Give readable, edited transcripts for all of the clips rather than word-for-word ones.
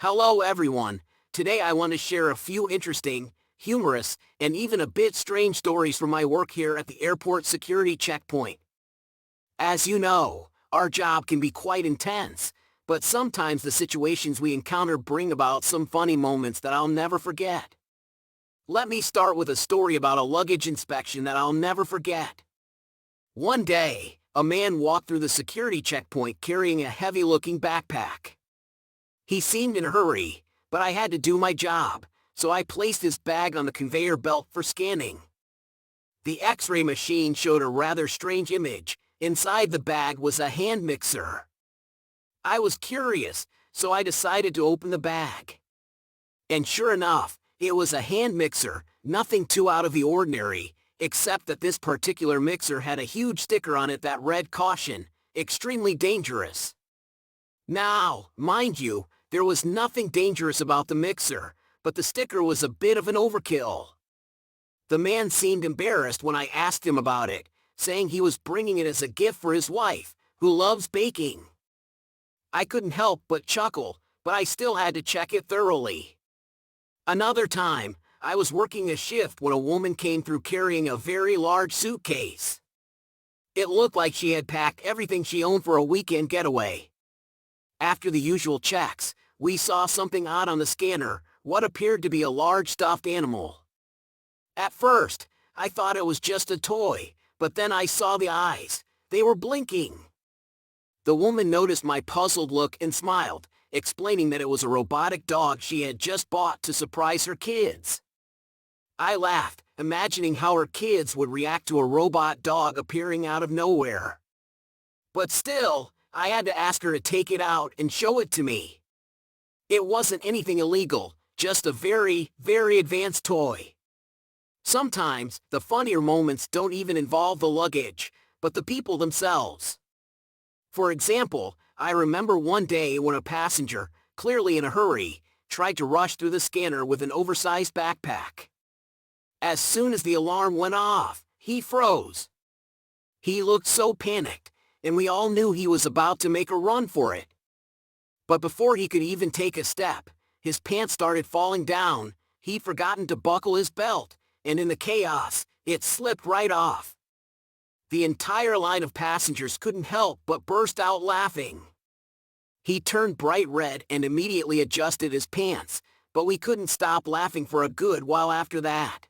Hello everyone. Today I want to share a few interesting, humorous, and even a bit strange stories from my work here at the airport security checkpoint. As you know, our job can be quite intense, but sometimes the situations we encounter bring about some funny moments that I'll never forget. Let me start with a story about a luggage inspection that I'll never forget. One day, a man walked through the security checkpoint carrying a heavy-looking backpack. He seemed in a hurry, but I had to do my job, so I placed his bag on the conveyor belt for scanning. The X-ray machine showed a rather strange image. Inside the bag was a hand mixer. I was curious, so I decided to open the bag. And sure enough, it was a hand mixer, nothing too out of the ordinary, except that this particular mixer had a huge sticker on it that read "Caution, extremely dangerous." Now, mind you, there was nothing dangerous about the mixer, but the sticker was a bit of an overkill. The man seemed embarrassed when I asked him about it, saying he was bringing it as a gift for his wife, who loves baking. I couldn't help but chuckle, but I still had to check it thoroughly. Another time, I was working a shift when a woman came through carrying a very large suitcase. It looked like she had packed everything she owned for a weekend getaway. After the usual checks, we saw something odd on the scanner, what appeared to be a large stuffed animal. At first, I thought it was just a toy, but then I saw the eyes. They were blinking. The woman noticed my puzzled look and smiled, explaining that it was a robotic dog she had just bought to surprise her kids. I laughed, imagining how her kids would react to a robot dog appearing out of nowhere. But still, I had to ask her to take it out and show it to me. It wasn't anything illegal, just a very, very advanced toy. Sometimes, the funnier moments don't even involve the luggage, but the people themselves. For example, I remember one day when a passenger, clearly in a hurry, tried to rush through the scanner with an oversized backpack. As soon as the alarm went off, he froze. He looked so panicked, and we all knew he was about to make a run for it. But before he could even take a step, his pants started falling down, he'd forgotten to buckle his belt, and in the chaos, it slipped right off. The entire line of passengers couldn't help but burst out laughing. He turned bright red and immediately adjusted his pants, but we couldn't stop laughing for a good while after that.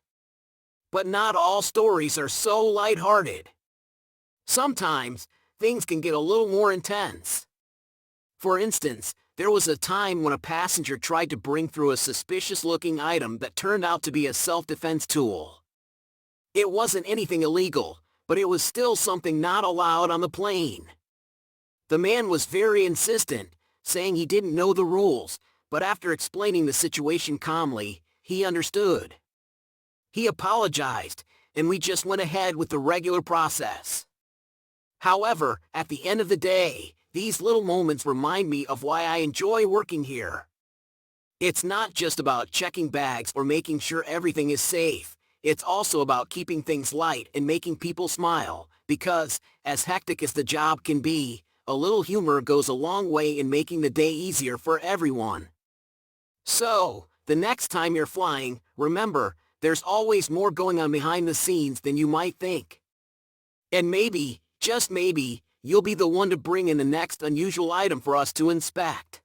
But not all stories are so lighthearted. Sometimes, things can get a little more intense. For instance, there was a time when a passenger tried to bring through a suspicious-looking item that turned out to be a self-defense tool. It wasn't anything illegal, but it was still something not allowed on the plane. The man was very insistent, saying he didn't know the rules, but after explaining the situation calmly, he understood. He apologized, and we just went ahead with the regular process. However, at the end of the day, these little moments remind me of why I enjoy working here. It's not just about checking bags or making sure everything is safe. It's also about keeping things light and making people smile, because, as hectic as the job can be, a little humor goes a long way in making the day easier for everyone. So, the next time you're flying, remember, there's always more going on behind the scenes than you might think. And maybe, just maybe, you'll be the one to bring in the next unusual item for us to inspect.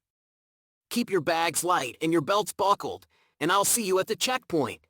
Keep your bags light and your belts buckled, and I'll see you at the checkpoint.